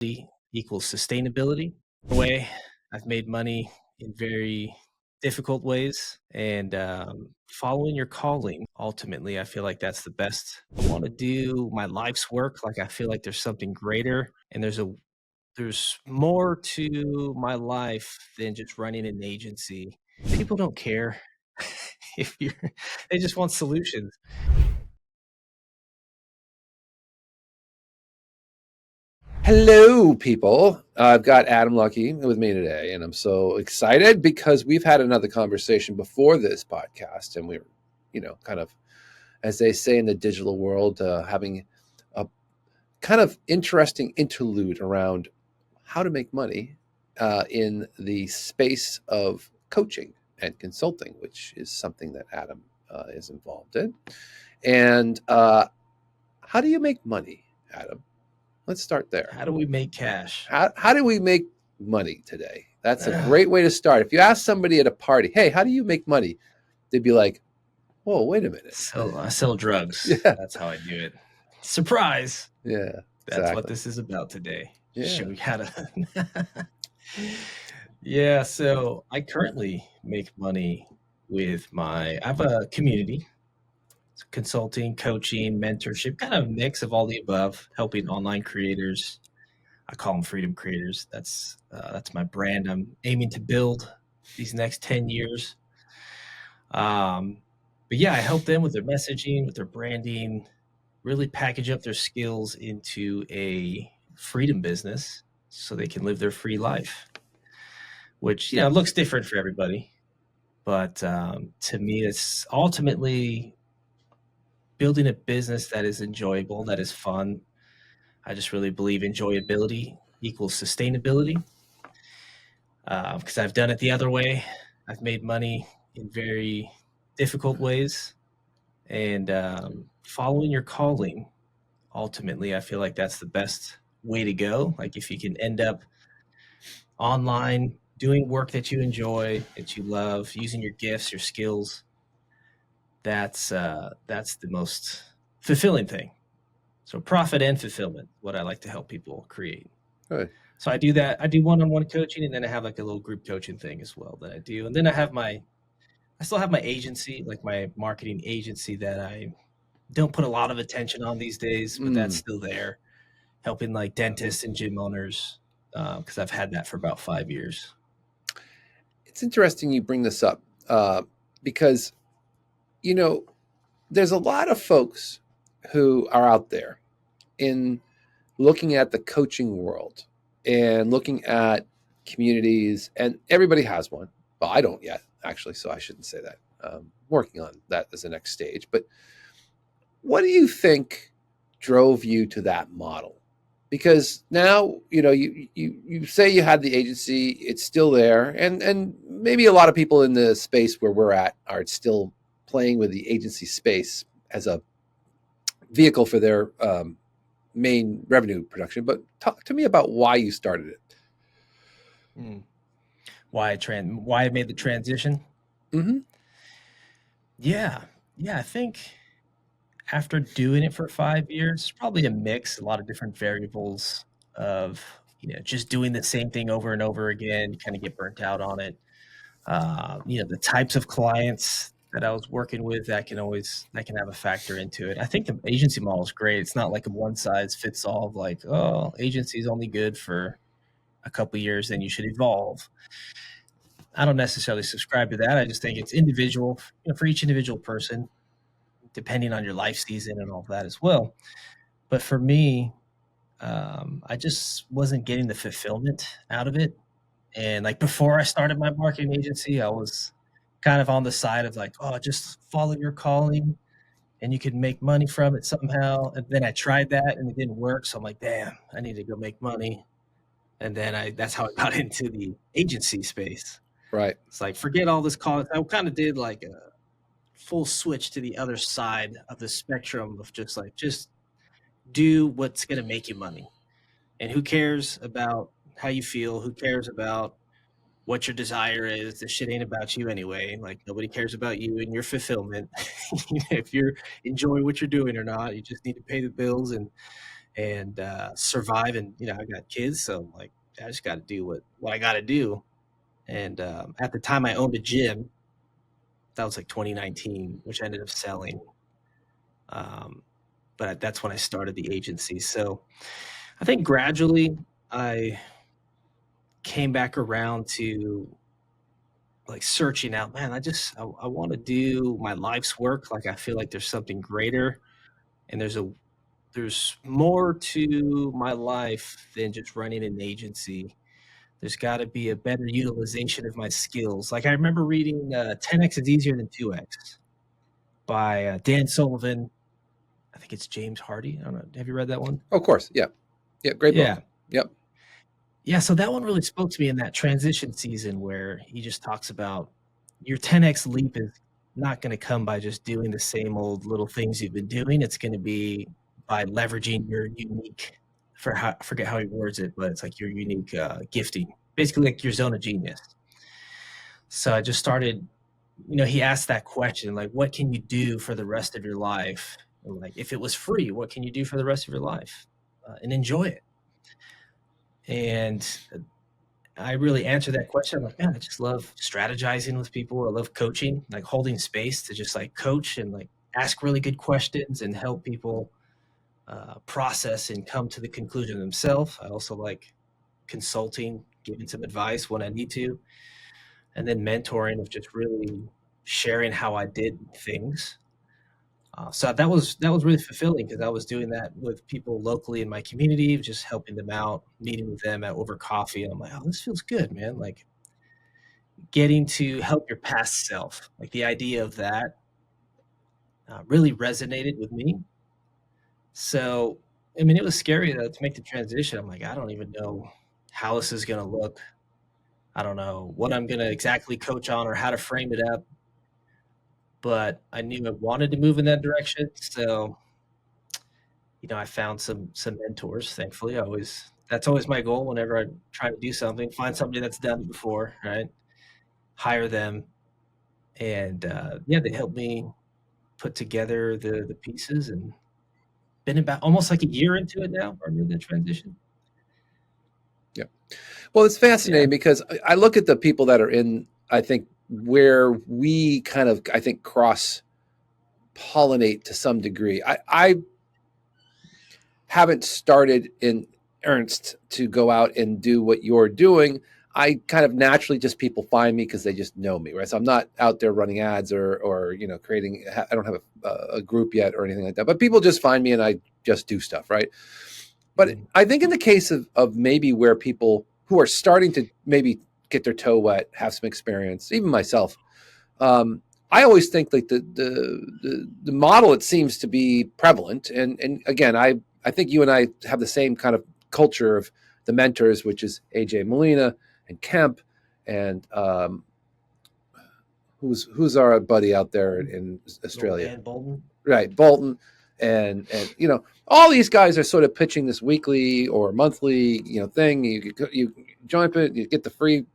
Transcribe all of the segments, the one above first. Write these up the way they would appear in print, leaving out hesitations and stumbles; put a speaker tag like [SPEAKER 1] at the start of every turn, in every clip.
[SPEAKER 1] equals sustainability. In a way, I've made money in very difficult ways, and following your calling, ultimately, I feel like that's the best. I want to do my life's work. Like I feel like there's something greater, and there's more to my life than just running an agency. People don't care if you're. They just want solutions.
[SPEAKER 2] Hello, people. I've got Adam Luckey with me today, and I'm so excited because we've had another conversation before this podcast, and we were, kind of, as they say in the digital world, having a kind of interesting interlude around how to make money in the space of coaching and consulting, which is something that Adam is involved in. And how do you make money, Adam? Let's start there.
[SPEAKER 1] How do we make cash?
[SPEAKER 2] How do we make money today? That's a great way to start. If you ask somebody at a party, hey, how do you make money? They'd be like, whoa, wait a minute.
[SPEAKER 1] I sell drugs.
[SPEAKER 2] Yeah.
[SPEAKER 1] That's how I do it. Surprise.
[SPEAKER 2] Yeah.
[SPEAKER 1] That's what this is about today.
[SPEAKER 2] Yeah.
[SPEAKER 1] Show you how to. Yeah. So I currently make money with I have a community. It's consulting, coaching, mentorship, kind of a mix of all the above, helping online creators. I call them freedom creators. That's my brand. I'm aiming to build these next 10 years. But yeah, I help them with their messaging, with their branding, really package up their skills into a freedom business so they can live their free life, which, looks different for everybody. But to me, it's ultimately building a business that is enjoyable, that is fun. I just really believe enjoyability equals sustainability, because I've done it the other way. I've made money in very difficult ways, and following your calling, ultimately, I feel like that's the best way to go. Like if you can end up online doing work that you enjoy, that you love, using your gifts, your skills, that's the most fulfilling thing. So profit and fulfillment, what I like to help people create.
[SPEAKER 2] Right.
[SPEAKER 1] So I do that. I do one-on-one coaching, and then I have like a little group coaching thing as well that I do. And then I still have my agency, like my marketing agency that I don't put a lot of attention on these days, but that's still there, helping like dentists and gym owners, because I've had that for about 5 years.
[SPEAKER 2] It's interesting you bring this up because, there's a lot of folks who are out there in looking at the coaching world and looking at communities, and everybody has one. Well, I don't yet, actually, so I shouldn't say that. Working on that as the next stage. But what do you think drove you to that model? Because now, you say you had the agency, it's still there, and maybe a lot of people in the space where we're at are still playing with the agency space as a vehicle for their main revenue production. But talk to me about why you started it.
[SPEAKER 1] Why I made the transition?
[SPEAKER 2] Mm-hmm.
[SPEAKER 1] Yeah, I think after doing it for 5 years, probably a mix, a lot of different variables of just doing the same thing over and over again. You kind of get burnt out on it. The types of clients that I was working with that can have a factor into it. I think the agency model is great. It's not like a one size fits all of like, oh, agency is only good for a couple of years, then you should evolve. I don't necessarily subscribe to that. I just think it's individual, for each individual person, depending on your life season and all of that as well. But for me, I just wasn't getting the fulfillment out of it. And like before I started my marketing agency, I was kind of on the side of like, oh, just follow your calling and you can make money from it somehow. And then I tried that and it didn't work. So I'm like, damn, I need to go make money. And then that's how I got into the agency space.
[SPEAKER 2] Right.
[SPEAKER 1] It's like, forget all this calling. I kind of did like a full switch to the other side of the spectrum of just do what's going to make you money. And who cares about how you feel? Who cares about what your desire is? This shit ain't about you anyway. Like nobody cares about you and your fulfillment. If you're enjoying what you're doing or not, you just need to pay the bills and and survive. And I got kids, so I'm like, I just got to do what I got to do. And at the time, I owned a gym. That was like 2019, which I ended up selling. Um, but that's when I started the agency. So I think gradually I came back around to like searching out, man, I want to do my life's work. Like I feel like there's something greater, and there's more to my life than just running an agency. There's got to be a better utilization of my skills. Like I remember reading 10x is easier than 2x by Dan Sullivan. I think it's James Hardy. I don't know. Have you read that one?
[SPEAKER 2] Oh, of course. Yeah. Yeah. Great
[SPEAKER 1] Yeah.
[SPEAKER 2] book. Yep.
[SPEAKER 1] Yeah. So that one really spoke to me in that transition season where he just talks about your 10x leap is not going to come by just doing the same old little things you've been doing. It's going to be by leveraging your unique, I forget how he words it, but it's like your unique gifting, basically like your zone of genius. So I just started, he asked that question, like, what can you do for the rest of your life? And like, if it was free, what can you do for the rest of your life and enjoy it? And I really answered that question. I'm like, man, I just love strategizing with people. I love coaching, like holding space to just like coach and like ask really good questions and help people process and come to the conclusion themselves. I also like consulting, giving some advice when I need to, and then mentoring of just really sharing how I did things. So that was really fulfilling because I was doing that with people locally in my community, just helping them out, meeting with them over coffee. And I'm like, oh, this feels good, man. Like getting to help your past self, like the idea of that really resonated with me. So, I mean, it was scary to make the transition. I'm like, I don't even know how this is going to look. I don't know what I'm going to exactly coach on or how to frame it up, but I knew I wanted to move in that direction. So, I found some mentors. Thankfully, that's always my goal whenever I try to do something. Find somebody that's done it before, right? Hire them, and yeah, they helped me put together the pieces, and been about almost like a year into it now. I made the transition.
[SPEAKER 2] Yeah. Well, it's
[SPEAKER 1] Yeah.
[SPEAKER 2] fascinating because I look at the people that are in, I think, where we kind of, I think, cross pollinate to some degree. I haven't started in earnest to go out and do what you're doing. I kind of naturally just people find me because they just know me, right? So I'm not out there running ads or creating. I don't have a group yet or anything like that. But people just find me and I just do stuff, right? But
[SPEAKER 1] Mhm.
[SPEAKER 2] I think in the case of maybe where people who are starting to maybe get their toe wet, have some experience, even myself, um, I always think like the model it seems to be prevalent, and again, I think you and I have the same kind of culture of the mentors, which is AJ Molina and Kemp, and who's our buddy out there in
[SPEAKER 1] Little
[SPEAKER 2] Australia,
[SPEAKER 1] Dan Bolton.
[SPEAKER 2] right? Bolton, and all these guys are sort of pitching this weekly or monthly thing. You join it, you get the free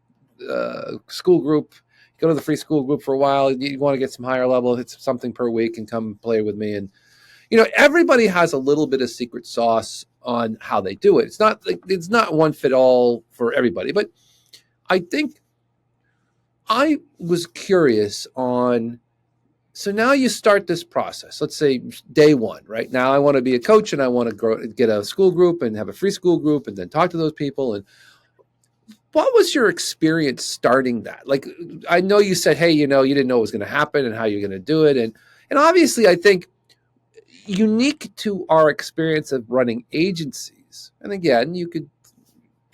[SPEAKER 2] school group. Go to the free school group for a while. You want to get some higher level, it's something per week, and come play with me. And everybody has a little bit of secret sauce on how they do it. It's not one fit all for everybody, but I think I was curious on. So now you start this process. Let's say day one, right? Now I want to be a coach and I want to get a school group and have a free school group and then talk to those people. And what was your experience starting that? Like, I know you said, hey, you didn't know what was going to happen and how you're going to do it. And obviously, I think unique to our experience of running agencies. And again, you could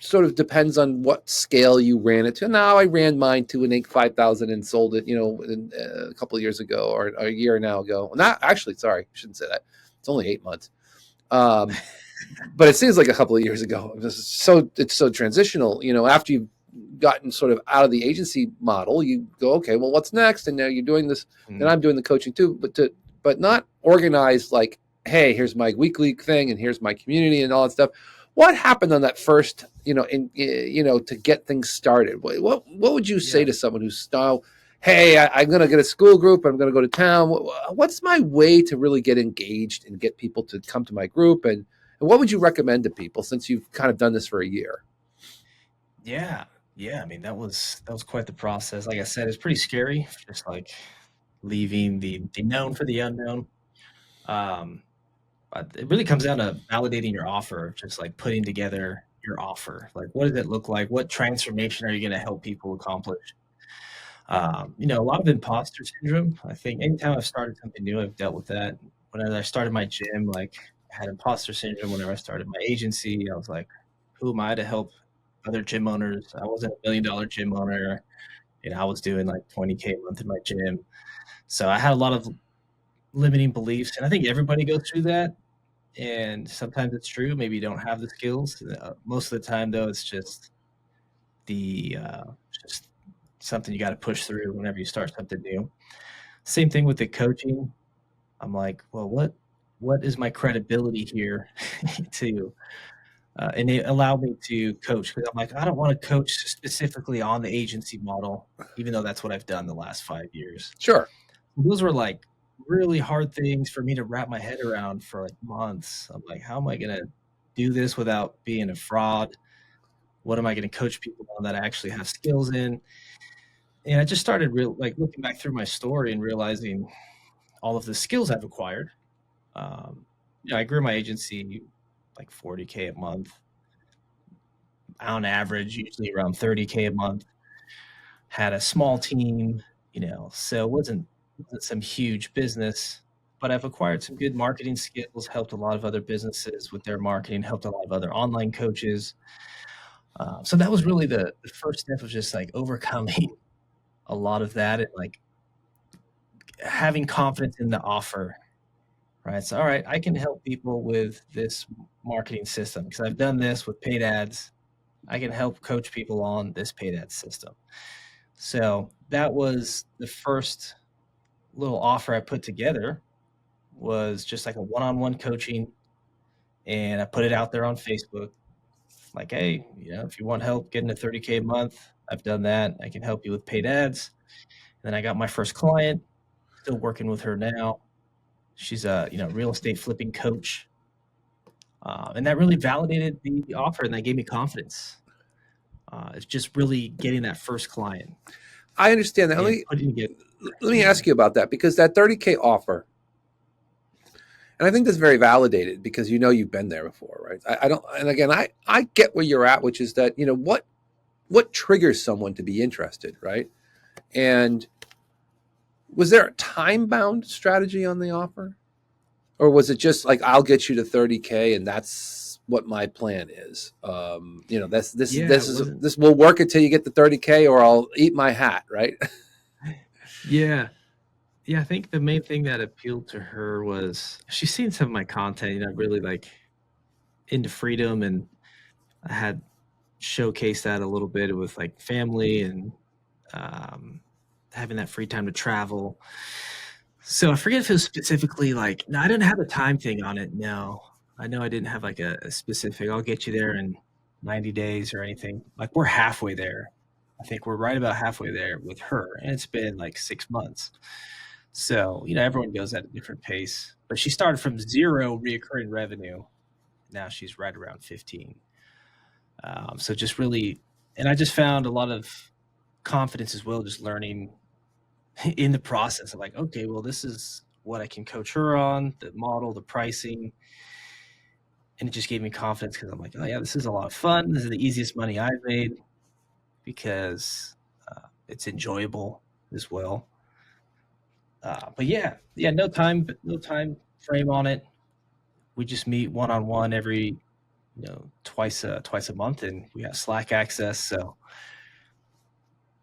[SPEAKER 2] sort of depends on what scale you ran it to. Now I ran mine to an 5,000 and sold it, a couple of years ago or a year now ago. Not actually, sorry, I shouldn't say that. It's only 8 months. Um, but it seems like a couple of years ago. It's so transitional. After you've gotten sort of out of the agency model, you go, okay, well, what's next? And now you're doing this, and
[SPEAKER 1] Mm.
[SPEAKER 2] I'm doing the coaching too, but not organized like, hey, here's my weekly thing, and here's my community, and all that stuff. What happened on that first, to get things started? What would you say
[SPEAKER 1] Yeah.
[SPEAKER 2] to someone who's style? Hey, I'm going to get a school group. I'm going to go to town. What's my way to really get engaged and get people to come to my group? And And what would you recommend to people since you've kind of done this for a year?
[SPEAKER 1] Yeah. Yeah, I mean, that was quite the process. Like I said, it's pretty scary, just, like, leaving the known for the unknown. Um, but it really comes down to validating your offer, just, like, putting together your offer. Like, what does it look like? What transformation are you gonna help people accomplish? A lot of imposter syndrome. I think anytime I've started something new, I've dealt with that. Whenever I started my gym, like, I had imposter syndrome. Whenever I started my agency, I was like, who am I to help other gym owners? I wasn't $1 million gym owner. I was doing like 20K a month in my gym. So I had a lot of limiting beliefs. And I think everybody goes through that. And sometimes it's true. Maybe you don't have the skills. Most of the time, though, it's just something you got to push through whenever you start something new. Same thing with the coaching. I'm like, well, what is my credibility here to and it allowed me to coach because I'm like, I don't want to coach specifically on the agency model, even though that's what I've done the last 5 years.
[SPEAKER 2] Sure.
[SPEAKER 1] Those were like really hard things for me to wrap my head around for like months. I'm like, how am I going to do this without being a fraud? What am I going to coach people on that I actually have skills in? And I just started looking back through my story and realizing all of the skills I've acquired. I grew my agency like 40K a month on average, usually around 30K a month. Had a small team, so it wasn't some huge business, but I've acquired some good marketing skills, helped a lot of other businesses with their marketing, helped a lot of other online coaches. So that was really the first step of just like overcoming a lot of that and like having confidence in the offer, right? So, all right, I can help people with this marketing system because I've done this with paid ads. I can help coach people on this paid ad system. So that was the first little offer I put together was just like a one-on-one coaching. And I put it out there on Facebook. Like, hey, if you want help getting to 30K a month, I've done that. I can help you with paid ads. And then I got my first client, still working with her now. She's a real estate flipping coach. And that really validated the offer and that gave me confidence. It's just really getting that first client
[SPEAKER 2] I understand that.
[SPEAKER 1] and putting together.
[SPEAKER 2] Let me ask you about that because that 30K offer, and I think that's very validated because you've been there before, right? I don't, and again, I get where you're at, which is that what triggers someone to be interested, right? And was there a time bound strategy on the offer, or was it just like I'll get you to 30K and that's what my plan is? This will work until you get the 30K, or I'll eat my hat, right?
[SPEAKER 1] Yeah. Yeah, I think the main thing that appealed to her was she's seen some of my content, really like into freedom, and I had showcased that a little bit with like family and um, having that free time to travel. So I forget if it was specifically like, no, I didn't have a time thing on it. No, I know I didn't have like a specific, I'll get you there in 90 days or anything. Like we're halfway there. I think we're right about halfway there with her, and it's been like 6 months. So, everyone goes at a different pace, but she started from 0 reoccurring revenue. Now she's right around 15. So just really, and I just found a lot of confidence as well, just learning in the process of like, okay, well, this is what I can coach her on, the model, the pricing. And it just gave me confidence because I'm like, oh yeah, this is a lot of fun. This is the easiest money I've made because it's enjoyable as well. But yeah, no time frame on it. We just meet one-on-one every, twice a month, and we have Slack access. So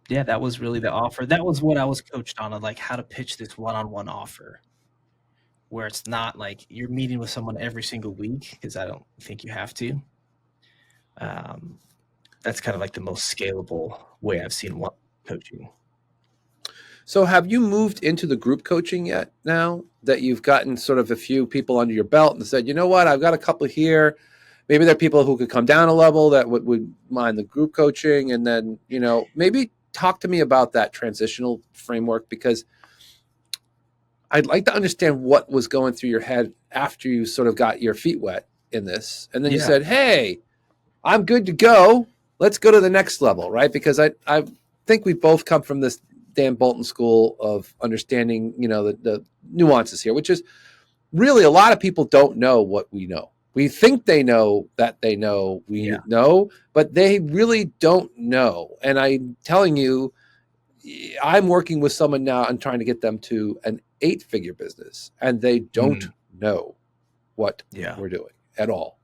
[SPEAKER 1] yeah, that was really the offer. That was what I was coached on like how to pitch this one-on-one offer where it's not like you're meeting with someone every single week because I don't think you have to. That's kind of like the most scalable way I've seen one coaching.
[SPEAKER 2] So have you moved into the group coaching yet now that you've gotten sort of a few people under your belt and said, you know what, I've got a couple here. Maybe there are people who could come down a level that would mind the group coaching. And then, maybe talk to me about that transitional framework because I'd like to understand what was going through your head after you sort of got your feet wet in this, and then you
[SPEAKER 1] Yeah.
[SPEAKER 2] said, "Hey, I'm good to go. Let's go to the next level," right? Because I think we both come from this Dan Bolton school of understanding, the nuances here, which is really a lot of people don't know what we know. We think they know that they know we
[SPEAKER 1] Yeah.
[SPEAKER 2] know, but they really don't know. And I'm telling you, I'm working with someone now and trying to get them to an 8-figure business, and they don't
[SPEAKER 1] Mm,
[SPEAKER 2] know what
[SPEAKER 1] yeah.
[SPEAKER 2] we're doing at all.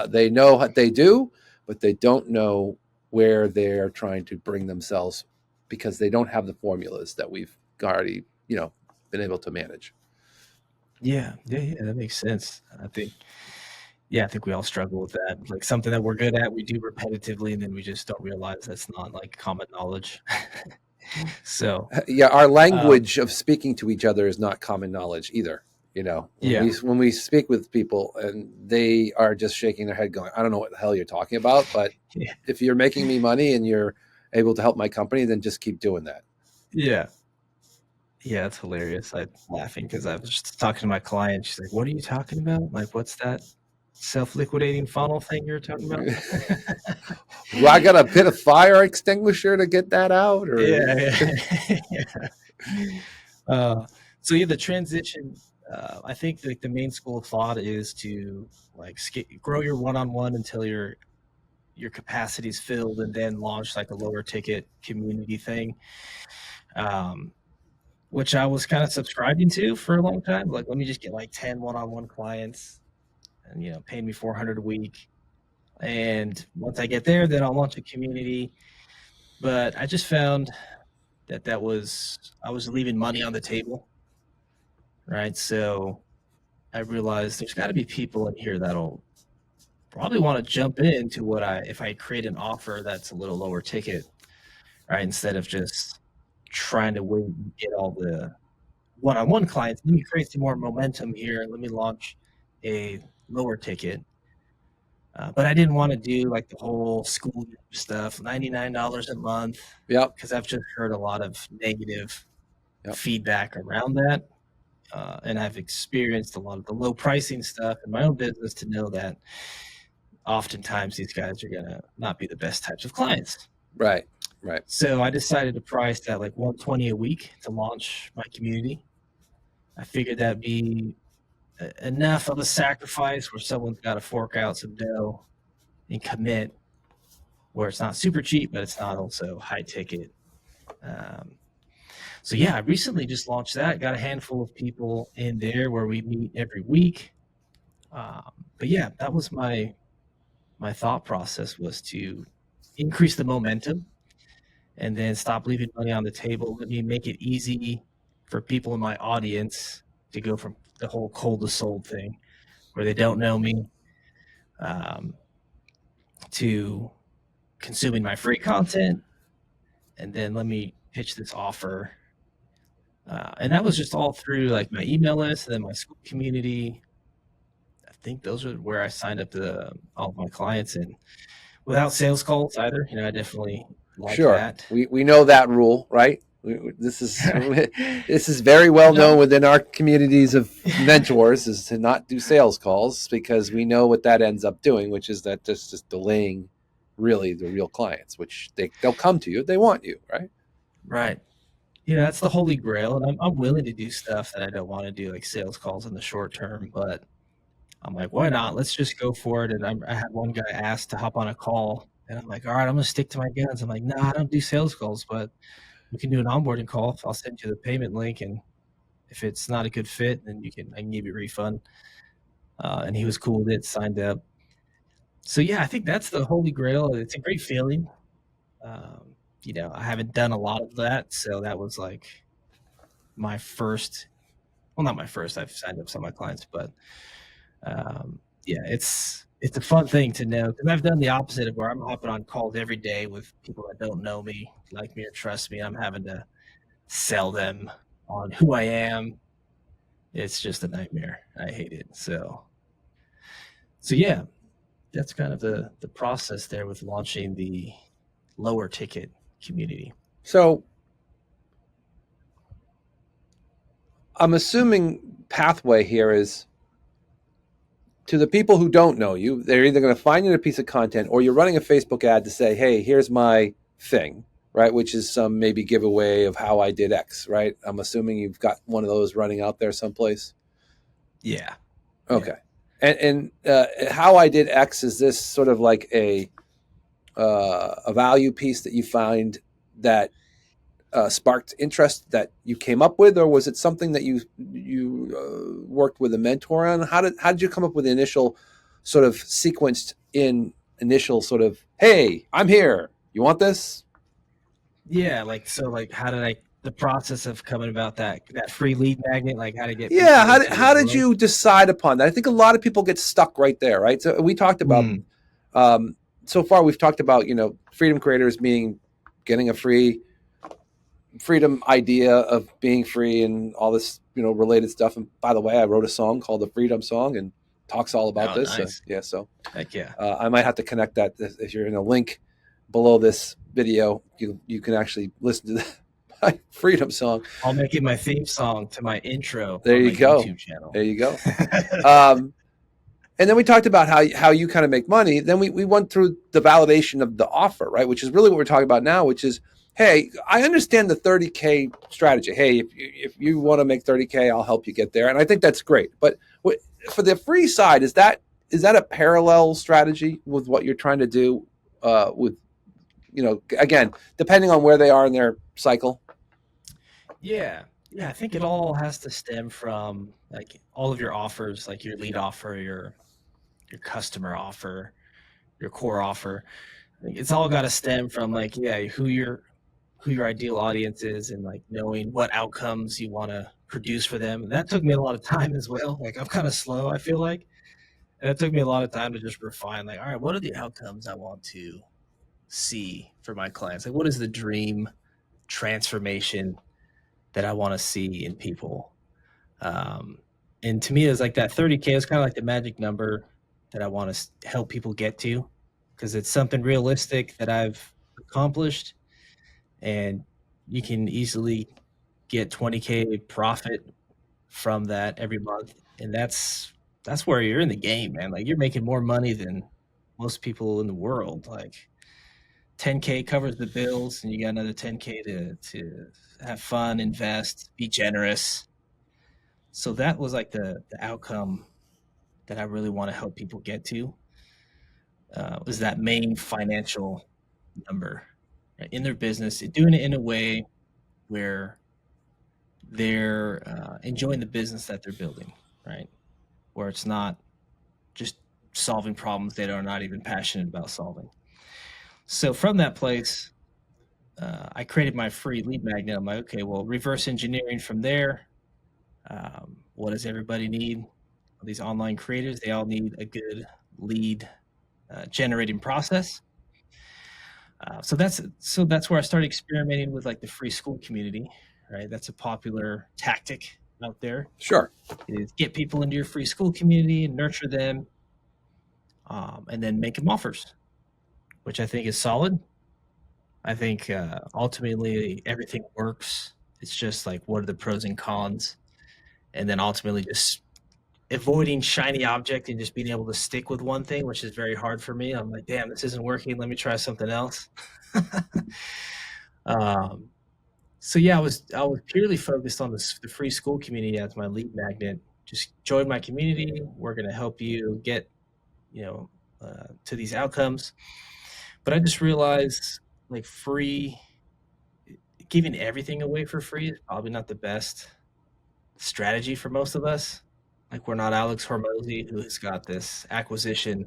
[SPEAKER 2] They know what they do, but they don't know where they're trying to bring themselves because they don't have the formulas that we've already, been able to manage.
[SPEAKER 1] Yeah. Yeah. Yeah. That makes sense. I think we all struggle with that. Like something that we're good at, we do repetitively, and then we just don't realize that's not like common knowledge. So,
[SPEAKER 2] Yeah, our
[SPEAKER 1] um,
[SPEAKER 2] language of speaking to each other is not common knowledge either. When
[SPEAKER 1] yeah.
[SPEAKER 2] we speak with people and they are just shaking their head, going, "I don't know what the hell you're talking about," but
[SPEAKER 1] Yeah.
[SPEAKER 2] if you're making me money and you're able to help my company, then just keep doing that.
[SPEAKER 1] Yeah. Yeah, it's hilarious. I'm laughing because I was just talking to my client. She's like, "What are you talking about? Like, what's that self-liquidating funnel thing you're talking about?"
[SPEAKER 2] Do I got to put a fire extinguisher to get that out, or?
[SPEAKER 1] Yeah, yeah. Yeah. Uh, so yeah, the transition, I think like the main school of thought is to like grow your one-on-one until your capacity is filled, and then launch like a lower ticket community thing. Um, which I was kind of subscribing to for a long time. Like, let me just get like 10 one-on-one clients and, pay me 400 a week. And once I get there, then I'll launch a community. But I just found I was leaving money on the table, right? So I realized there's got to be people in here that'll probably want to jump into if I create an offer that's a little lower ticket, right? Instead of just trying to wait and get all the one-on-one clients. Let me create some more momentum here. Let me launch a lower ticket. But I didn't want to do like the whole school stuff, $99 a month,
[SPEAKER 2] Yep,
[SPEAKER 1] because I've just heard a lot of negative
[SPEAKER 2] yep,
[SPEAKER 1] feedback around that. And I've experienced a lot of the low pricing stuff in my own business to know that oftentimes these guys are going to not be the best types of clients.
[SPEAKER 2] right, right.
[SPEAKER 1] So I decided to price that like 120 a week to launch my community. I figured that'd be enough of a sacrifice where someone's got to fork out some dough and commit, where it's not super cheap, but it's not also high ticket. Um, so yeah, I recently just launched that. Got a handful of people in there where we meet every week. Um, but yeah, that was my thought process, was to increase the momentum and then stop leaving money on the table. Let me make it easy for people in my audience to go from the whole cold to sold thing, where they don't know me, um, to consuming my free content, and then let me pitch this offer. And that was just all through like my email list and then my school community. I think those are where I signed up to all of my clients, and without sales calls either. I definitely like
[SPEAKER 2] Sure,
[SPEAKER 1] that.
[SPEAKER 2] we know that rule, right? This is this is very well
[SPEAKER 1] And
[SPEAKER 2] known within our communities of mentors, is to not do sales calls, because we know what that ends up doing, which is that just delaying really the real clients, which they'll come to you if they want you, right?
[SPEAKER 1] right. That's the holy grail. And I'm willing to do stuff that I don't want to do, like sales calls in the short term, but I'm like, why not? Let's just go for it. And I had one guy ask to hop on a call, and I'm like, all right, I'm going to stick to my guns. I'm like, no, I don't do sales calls, but we can do an onboarding call. I'll send you the payment link. And if it's not a good fit, then I can give you a refund. And he was cool with it, signed up. So yeah, I think that's the holy grail. It's a great feeling. Um, I haven't done a lot of that. So that was like my first, well, not my first, I've signed up some of my clients, but yeah, it's a fun thing to know, because I've done the opposite of where I'm hopping on calls every day with people that don't know me, like me, or trust me. I'm having to sell them on who I am. It's just a nightmare. I hate it. So yeah, that's kind of the process there with launching the lower ticket community.
[SPEAKER 2] So I'm assuming pathway here is to the people who don't know you, they're either going to find you in a piece of content, or you're running a Facebook ad to say, hey, here's my thing, right? Which is some maybe giveaway of how I did X, right? I'm assuming you've got one of those running out there someplace.
[SPEAKER 1] Yeah.
[SPEAKER 2] Okay. And how I did X, is this sort of like a value piece that you find that sparked interest that you came up with, or was it something that you worked with a mentor on? How did you come up with the initial sort of sequenced in initial sort of, hey, I'm here, you want this?
[SPEAKER 1] Yeah, like, so, like, how did I the process of coming about that free lead magnet, like, how to get
[SPEAKER 2] Yeah,
[SPEAKER 1] people
[SPEAKER 2] how did,
[SPEAKER 1] into your
[SPEAKER 2] how did
[SPEAKER 1] world?
[SPEAKER 2] you decide upon that? I think a lot of people get stuck right there, right? So we talked about
[SPEAKER 1] Mm,
[SPEAKER 2] um, so far we've talked about, freedom creators meaning getting a free freedom idea of being free and all this, related stuff. And by the way, I wrote a song called the Freedom Song and talks all about
[SPEAKER 1] oh,
[SPEAKER 2] this.
[SPEAKER 1] nice.
[SPEAKER 2] Yeah, so
[SPEAKER 1] Heck yeah.
[SPEAKER 2] I might have to connect that. If you're in a link below this video, you can actually listen to my Freedom Song.
[SPEAKER 1] I'll make it my theme song to my intro
[SPEAKER 2] There
[SPEAKER 1] on
[SPEAKER 2] you
[SPEAKER 1] my
[SPEAKER 2] go.
[SPEAKER 1] YouTube channel.
[SPEAKER 2] There you go. Um, and then we talked about how you kind of make money. Then we went through the validation of the offer, right? Which is really what we're talking about now, which is, hey, I understand the 30K strategy. Hey, if you want to make 30K, I'll help you get there. And I think that's great. But for the free side, is that a parallel strategy with what you're trying to do with, again, depending on where they are in their cycle?
[SPEAKER 1] Yeah. Yeah, I think it all has to stem from, like, all of your offers, like your lead offer, your customer offer, your core offer. Like, it's all got to stem from, like, yeah, who your ideal audience is, and, like, knowing what outcomes you want to produce for them. And that took me a lot of time as well. Like, I'm kind of slow, I feel like. And it took me a lot of time to just refine, like, all right, what are the outcomes I want to see for my clients? Like, what is the dream transformation that I want to see in people? Um, and to me, it's like that 30K is kind of like the magic number that I want to help people get to, because it's something realistic that I've accomplished, and you can easily get 20K profit from that every month. And that's where you're in the game, man. Like, you're making more money than most people in the world. Like, 10K covers the bills, and you got another 10K to have fun, invest, be generous. So that was like the outcome that I really want to help people get to, was that main financial number, right, in their business, doing it in a way where they're enjoying the business that they're building, right? Where it's not just solving problems they are not even passionate about solving. So from that place, I created my free lead magnet. I'm like, okay, well, reverse engineering from there. What does everybody need? These online creators, they all need a good lead generating process. So that's where I started experimenting with, like, the free school community, right? That's a popular tactic out there,
[SPEAKER 2] Sure.
[SPEAKER 1] is get people into your free school community and nurture them, and then make them offers, which I think is solid. I think ultimately everything works. It's just like, what are the pros and cons? And then ultimately just avoiding shiny object and just being able to stick with one thing, which is very hard for me. I'm like, damn, this isn't working. Let me try something else. um, so yeah, I was purely focused on the free school community as my lead magnet. Just join my community. We're going to help you get, you know, to these outcomes. But I just realized, like, giving everything away for free is probably not the best strategy for most of us. Like, we're not Alex Hormozy, who has got this acquisition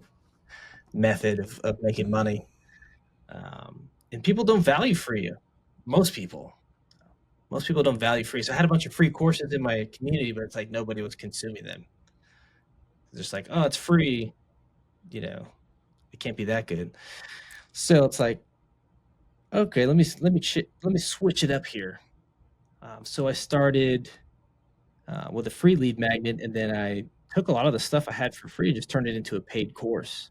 [SPEAKER 1] method of making money. And people don't value free. Most people. Most people don't value free. So I had a bunch of free courses in my community, but it's like nobody was consuming them. It's just like, oh, it's free. You know, it can't be that good. So it's like, okay, let me switch it up here. So I started with a free lead magnet, and then I took a lot of the stuff I had for free and just turned it into a paid course,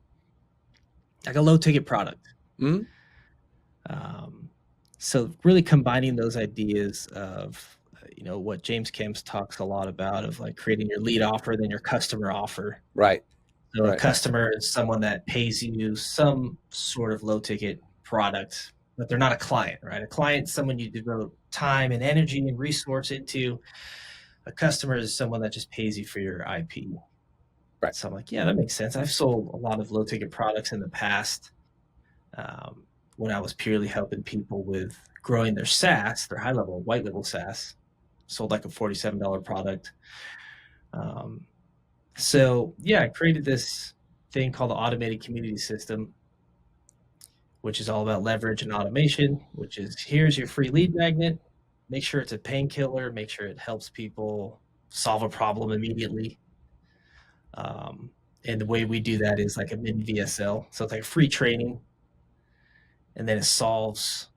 [SPEAKER 1] like a low ticket product.
[SPEAKER 2] Mm-hmm.
[SPEAKER 1] Um, so really combining those ideas of, what James Camps talks a lot about, of, like, creating your lead offer, then your customer offer.
[SPEAKER 2] Right.
[SPEAKER 1] So a
[SPEAKER 2] Right.
[SPEAKER 1] customer is someone that pays you some sort of low ticket product, but they're not a client, right? A client is someone you devote time and energy and resource into. A customer is someone that just pays you for your IP.
[SPEAKER 2] Right.
[SPEAKER 1] So I'm like, yeah, that makes sense. I've sold a lot of low ticket products in the past, um, when I was purely helping people with growing their SaaS, their high level, white level SaaS. Sold like a $47 product. Um, so yeah, I created this thing called the automated community system, which is all about leverage and automation, which is here's your free lead magnet. Make sure it's a painkiller, make sure it helps people solve a problem immediately. And the way we do that is like a mini VSL. So it's like free training, and then it solves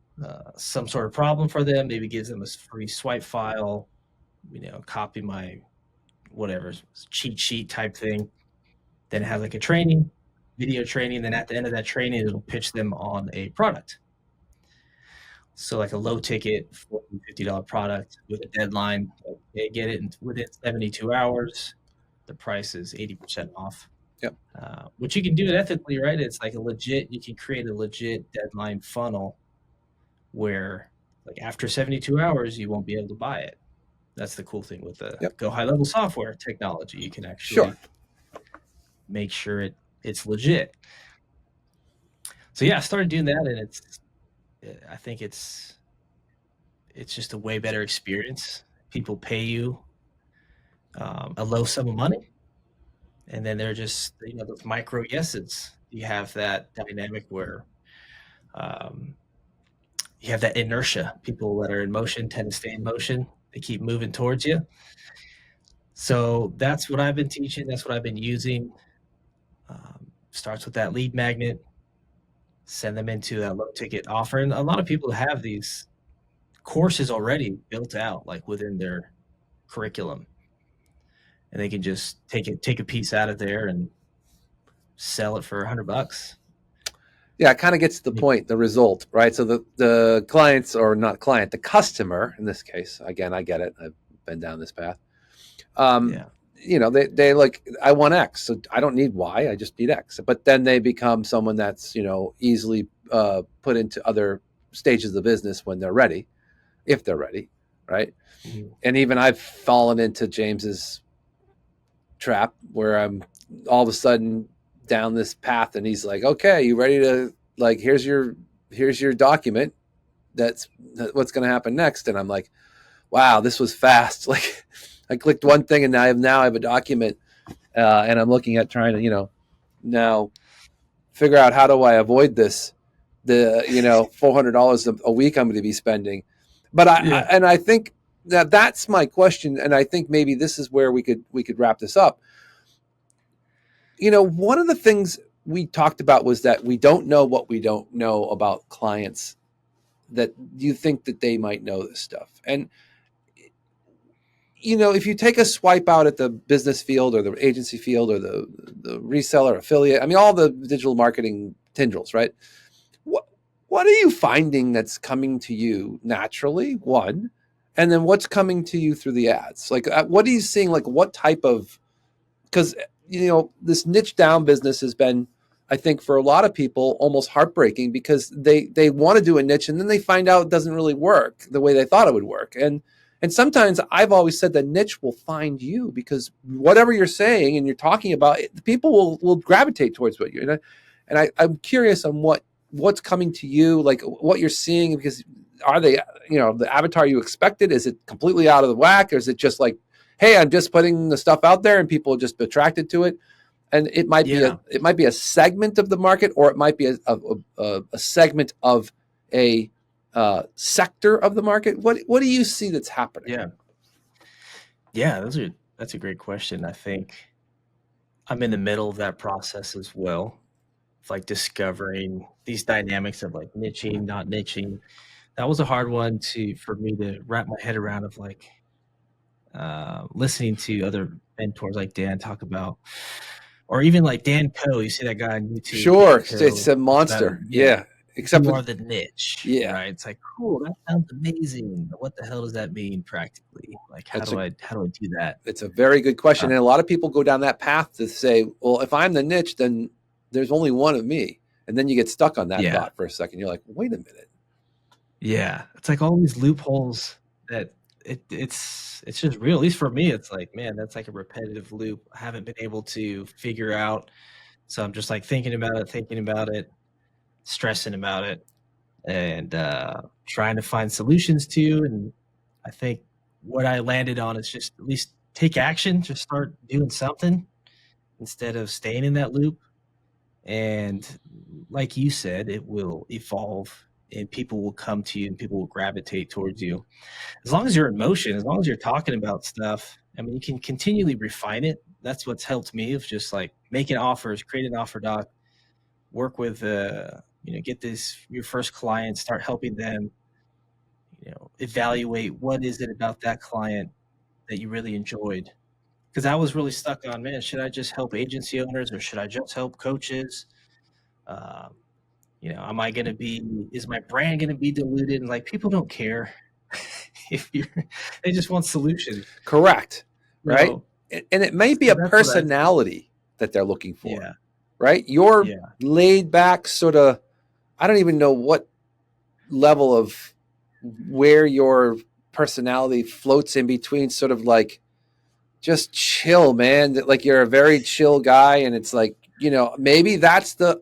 [SPEAKER 1] some sort of problem for them, maybe gives them a free swipe file, copy my whatever cheat sheet type thing. Then it has like a training, video training. Then at the end of that training, it'll pitch them on a product. So like a low ticket $40, $50 product with a deadline, they get it within 72 hours. The price is 80% off.
[SPEAKER 2] Yep.
[SPEAKER 1] Which you can do it ethically, right? It's like you can create a legit deadline funnel where like after 72 hours, you won't be able to buy it. That's the cool thing with the
[SPEAKER 2] Yep.
[SPEAKER 1] Go High Level software technology. You can
[SPEAKER 2] Sure.
[SPEAKER 1] actually make sure it's legit. So yeah, I started doing that, and I think it's just a way better experience. People pay you a low sum of money, and then they're just those micro yeses. You have that dynamic where you have that inertia. People that are in motion tend to stay in motion. They keep moving towards you. So that's what I've been teaching. That's what I've been using. Starts with that lead magnet. Send them into that low ticket offer. And a lot of people have these courses already built out, like within their curriculum, and they can just take a piece out of there and sell it for $100.
[SPEAKER 2] Yeah, it kind of gets to the point, the result, right? So the clients, or not client, the customer in this case, again, I get it. I've been down this path.
[SPEAKER 1] Yeah.
[SPEAKER 2] They like, I want X, so I don't need Y, I just need X. But then they become someone that's easily put into other stages of the business when they're ready, if they're ready, right?
[SPEAKER 1] Mm-hmm.
[SPEAKER 2] And even I've fallen into James's trap where I'm all of a sudden down this path, and he's like, okay, you ready to, like, here's your document, that's what's going to happen next. And I'm like, wow, this was fast. Like, I clicked one thing and now I have a document, and I'm looking at trying to now figure out how do I avoid this, the $400 a week I'm going to be spending. But I think that's my question, and I think maybe this is where we could wrap this up. One of the things we talked about was that we don't know what we don't know about clients, that you think that they might know this stuff. And, if you take a swipe out at the business field or the agency field or the reseller affiliate, I mean, all the digital marketing tendrils, right? What are you finding that's coming to you naturally, one, and then what's coming to you through the ads? Like, what are you seeing? Like, what type of, because this niche down business has been, I think, for a lot of people, almost heartbreaking, because they want to do a niche and then they find out it doesn't really work the way they thought it would work. And sometimes I've always said that niche will find you, because whatever you're saying and you're talking about, people will gravitate towards what you're. And I'm curious on what's coming to you, like what you're seeing, because are they, the avatar you expected? Is it completely out of the whack, or is it just like, hey, I'm just putting the stuff out there and people are just attracted to it? And it might be a segment of the market, or it might be a segment of a sector of the market. What do you see that's happening?
[SPEAKER 1] Yeah, that's a great question. I think I'm in the middle of that process as well, of like discovering these dynamics of like niching, not niching. That was a hard one for me to wrap my head around, of like listening to other mentors like Dan talk about, or even like Dan Coe. You see that guy on YouTube?
[SPEAKER 2] Sure,
[SPEAKER 1] Dan Coe,
[SPEAKER 2] it's a monster. Yeah. except
[SPEAKER 1] you
[SPEAKER 2] for
[SPEAKER 1] are the niche,
[SPEAKER 2] yeah,
[SPEAKER 1] right? It's like, cool, that sounds amazing. What the hell does that mean practically? Like,
[SPEAKER 2] that's a
[SPEAKER 1] how do I do that?
[SPEAKER 2] it's a very good question,
[SPEAKER 1] Uh,
[SPEAKER 2] and a lot of people go down that path to say, well, if I'm the niche, then there's only one of me, and then you get stuck on that
[SPEAKER 1] yeah,
[SPEAKER 2] thought for a second. You're like, wait a minute.
[SPEAKER 1] yeah. It's like all these loopholes that it's just real. At least for me, it's like, man, that's like a repetitive loop. I haven't been able to figure out. So I'm just like thinking about it, stressing about it, and trying to find solutions to. And I think what I landed on is just at least take action, just start doing something instead of staying in that loop. And like you said, it will evolve and people will come to you and people will gravitate towards you. As long as you're in motion, as long as you're talking about stuff, I mean, you can continually refine it. That's what's helped me of just like making offers, create an offer doc, work with, get this, your first client, start helping them, evaluate what is it about that client that you really enjoyed. Because I was really stuck on, man, should I just help agency owners or should I just help coaches? Um, am I going to is my brand going to be diluted? And like, people don't care if you're, they just want solutions.
[SPEAKER 2] Correct, right?
[SPEAKER 1] So,
[SPEAKER 2] And it may be
[SPEAKER 1] so
[SPEAKER 2] a
[SPEAKER 1] that's what I think.
[SPEAKER 2] personality that they're looking for,
[SPEAKER 1] Yeah.
[SPEAKER 2] right? You're
[SPEAKER 1] Yeah.
[SPEAKER 2] laid back, sort of. I don't even know what level of where your personality floats in between, sort of like just chill, man. Like you're a very chill guy, and it's like maybe that's the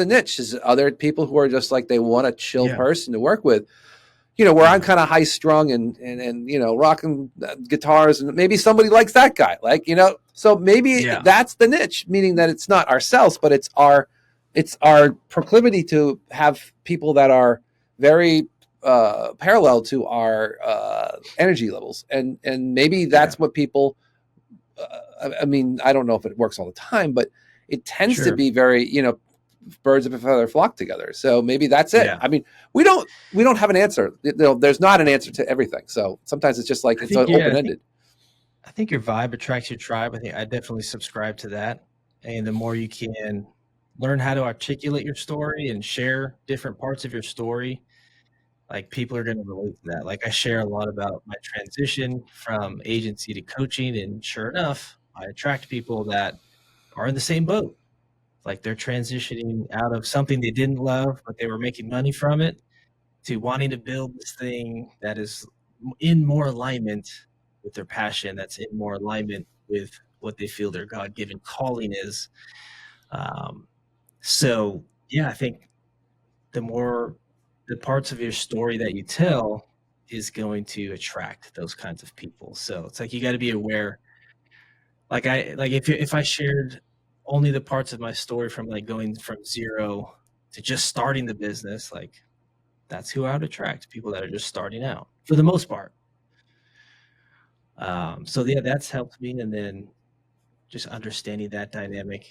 [SPEAKER 2] niche is other people who are just like they want a chill
[SPEAKER 1] Yeah.
[SPEAKER 2] person to work with. Where I'm
[SPEAKER 1] Yeah.
[SPEAKER 2] kind of high strung and rocking guitars, and maybe somebody likes that guy, like so maybe
[SPEAKER 1] Yeah.
[SPEAKER 2] that's the niche, meaning that it's not ourselves, but it's our proclivity to have people that are very parallel to our energy levels, and maybe
[SPEAKER 1] Yeah.
[SPEAKER 2] that's what people. I mean, I don't know if it works all the time, but it tends to
[SPEAKER 1] Sure.
[SPEAKER 2] be very birds of a feather flock together. So maybe that's it.
[SPEAKER 1] Yeah.
[SPEAKER 2] I mean, we don't have an answer. There's not an answer to everything. So sometimes it's just like
[SPEAKER 1] I
[SPEAKER 2] it's
[SPEAKER 1] think, yeah,
[SPEAKER 2] open ended.
[SPEAKER 1] I think your vibe attracts your tribe. I think I definitely subscribe to that. And the more you can learn how to articulate your story and share different parts of your story, like people are going to relate to that. Like I share a lot about my transition from agency to coaching, and sure enough, I attract people that are in the same boat. Like they're transitioning out of something they didn't love, but they were making money from it, to wanting to build this thing that is in more alignment with their passion, that's in more alignment with what they feel their God-given calling is. Um, so yeah, I think the more the parts of your story that you tell is going to attract those kinds of people. So it's like you got to be aware. Like if I shared only the parts of my story from like going from zero to just starting the business, like that's who I would attract, people that are just starting out for the most part. So yeah, that's helped me. And then just understanding that dynamic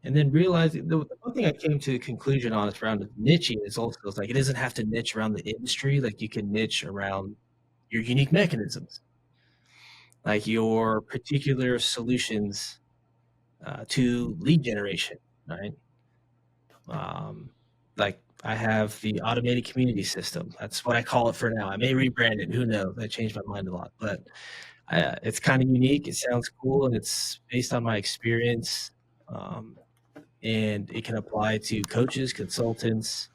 [SPEAKER 1] and then realizing the one thing I came to a conclusion on is around niching is also it's like it doesn't have to niche around the industry. Like you can niche around your unique mechanisms, like your particular solutions to lead generation, right? Um, like I have the automated community system. That's what I call it for now. I may rebrand it. Who knows? I changed my mind a lot, but it's kind of unique. It sounds cool, and it's based on my experience. Um, and it can apply to coaches, consultants,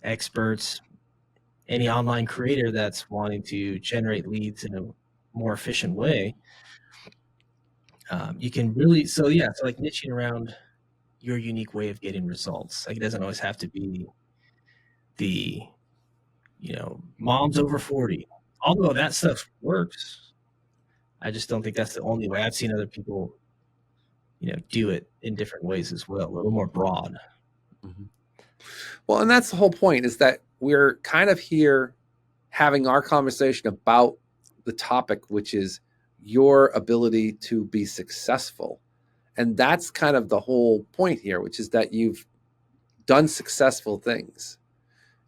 [SPEAKER 1] experts, any online creator that's wanting to generate leads in a more efficient way. You can really, so yeah, so like niching around your unique way of getting results. Like it doesn't always have to be the, moms over 40. Although that stuff works, I just don't think that's the only way. I've seen other people, do it in different ways as well, a little more broad.
[SPEAKER 2] Mm-hmm. Well, and that's the whole point is that we're kind of here having our conversation about the topic, which is your ability to be successful. And that's kind of the whole point here, which is that you've done successful things.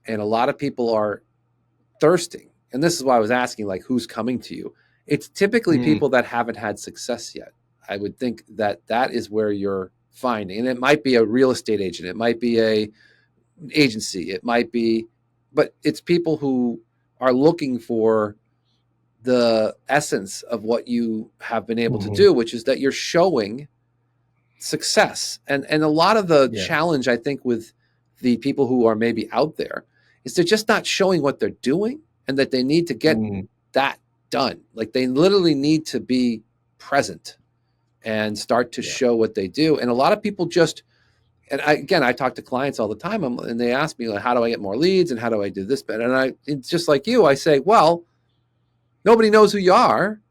[SPEAKER 2] And a lot of people are thirsting. And this is why I was asking, like, who's coming to you? It's typically
[SPEAKER 1] Mm,
[SPEAKER 2] people that haven't had success yet. I would think that that is where you're finding. And it might be a real estate agent. It might be a agency. It might be, but it's people who are looking for the essence of what you have been able to
[SPEAKER 1] Mhm.
[SPEAKER 2] do, which is that you're showing success. And a lot of the
[SPEAKER 1] Yeah.
[SPEAKER 2] challenge, I think, with the people who are maybe out there is they're just not showing what they're doing, and that they need to get
[SPEAKER 1] Mm.
[SPEAKER 2] that done. Like they literally need to be present and start to
[SPEAKER 1] Yeah.
[SPEAKER 2] show what they do. And a lot of people just, and I talk to clients all the time, and they ask me, like, how do I get more leads and how do I do this better? And it's just like you, I say, well, nobody knows who you are.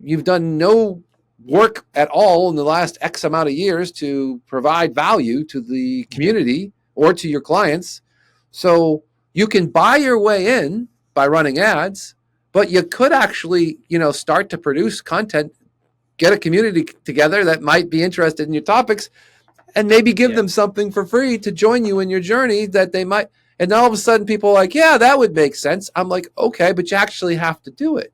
[SPEAKER 2] You've done no work at all in the last X amount of years to provide value to the
[SPEAKER 1] Yeah.
[SPEAKER 2] community or to your clients. So you can buy your way in by running ads, but you could actually, start to produce content, get a community together that might be interested in your topics, and maybe give
[SPEAKER 1] Yeah.
[SPEAKER 2] them something for free to join you in your journey that they might. And then all of a sudden people are like, yeah, that would make sense. I'm like, okay, but you actually have to do it.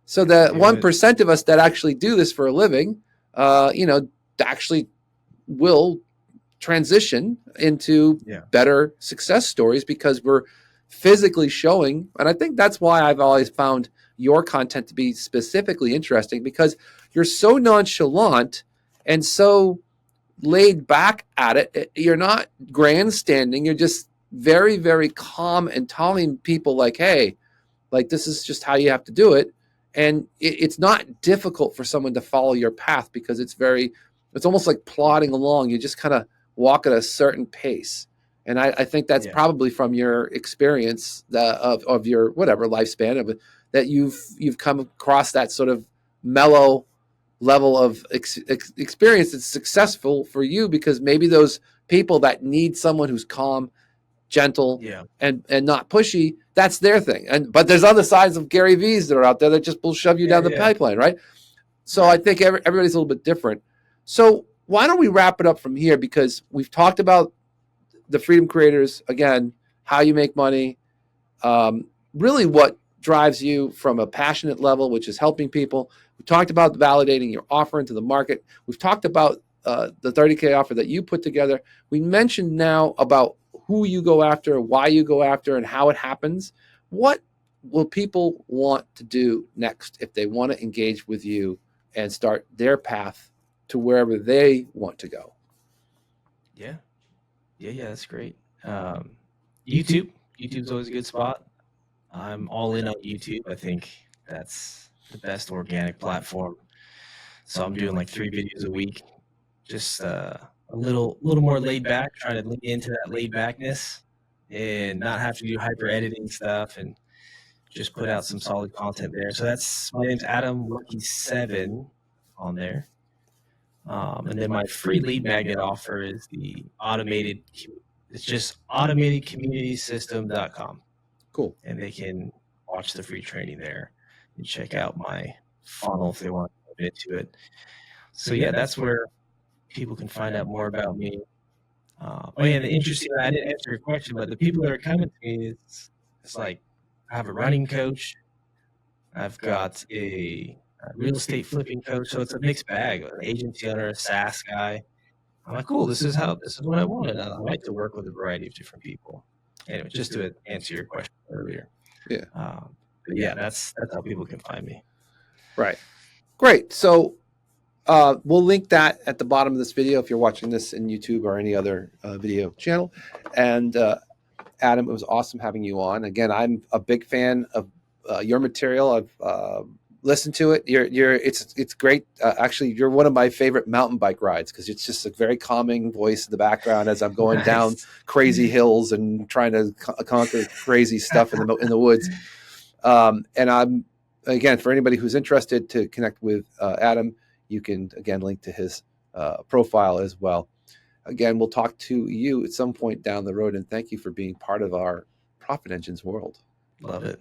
[SPEAKER 2] So
[SPEAKER 1] Have to
[SPEAKER 2] the
[SPEAKER 1] do it.
[SPEAKER 2] 1% of us that actually do this for a living, actually will transition into
[SPEAKER 1] Yeah.
[SPEAKER 2] better success stories because we're physically showing. And I think that's why I've always found your content to be specifically interesting, because you're so nonchalant and so laid back at it. You're not grandstanding. You're just very, very calm and telling people, like, hey, like, this is just how you have to do it. And it's not difficult for someone to follow your path because it's almost like plodding along. You just kind of walk at a certain pace. And I think that's
[SPEAKER 1] Yeah.
[SPEAKER 2] probably from your experience of your whatever lifespan of it, that you've come across that sort of mellow level of experience that's successful for you, because maybe those people that need someone who's calm, gentle,
[SPEAKER 1] Yeah.
[SPEAKER 2] and not pushy, that's their thing. But there's other sides of Gary V's that are out there that just will shove you
[SPEAKER 1] Yeah.
[SPEAKER 2] down the
[SPEAKER 1] Yeah.
[SPEAKER 2] pipeline, right? So I
[SPEAKER 1] Right.
[SPEAKER 2] think everybody's a little bit different. So why don't we wrap it up from here? Because we've talked about the freedom creators again, how you make money, really what drives you from a passionate level, which is helping people. We talked about validating your offer into the market. We've talked about the 30K offer that you put together. We mentioned now about who you go after, why you go after, and how it happens. What will people want to do next if they want to engage with you and start their path to wherever they want to go?
[SPEAKER 1] Yeah. Yeah. Yeah. That's great. Um, YouTube. YouTube's always a good spot. I'm all in on YouTube. I think that's the best organic platform. So I'm doing like 3 videos a week, just a little more laid back, trying to lean into that laid backness and not have to do hyper editing stuff and just put out some solid content there. So that's my name's Adam Luckey 7 on there. And then my free lead magnet offer is the automated. It's just automatedcommunitysystem.com,
[SPEAKER 2] Cool.
[SPEAKER 1] and they can watch the free training there and check out my funnel if they want to get into it. So yeah, that's where people can find out more about me. Oh yeah, the interesting. I didn't answer your question, but the people that are coming to me, it's like I have a running coach. I've got a real estate flipping coach, so it's a mixed bag. An agency owner, a SaaS guy. I'm like, cool. This is what I wanted. I like to work with a variety of different people. Anyway, just to answer your question earlier.
[SPEAKER 2] Yeah.
[SPEAKER 1] But yeah, that's how people can find me.
[SPEAKER 2] Right. Great. So we'll link that at the bottom of this video if you're watching this in YouTube or any other video channel. And Adam, it was awesome having you on. Again, I'm a big fan of your material. I've listened to it. It's great. Actually, you're one of my favorite mountain bike rides because it's just a very calming voice in the background as I'm going down
[SPEAKER 1] Nice.
[SPEAKER 2] crazy hills and trying to conquer crazy stuff in the woods. And I'm, again, for anybody who's interested to connect with Adam, you can, again, link to his profile as well. Again, we'll talk to you at some point down the road, and thank you for being part of our Profit Engines world.
[SPEAKER 1] Love it.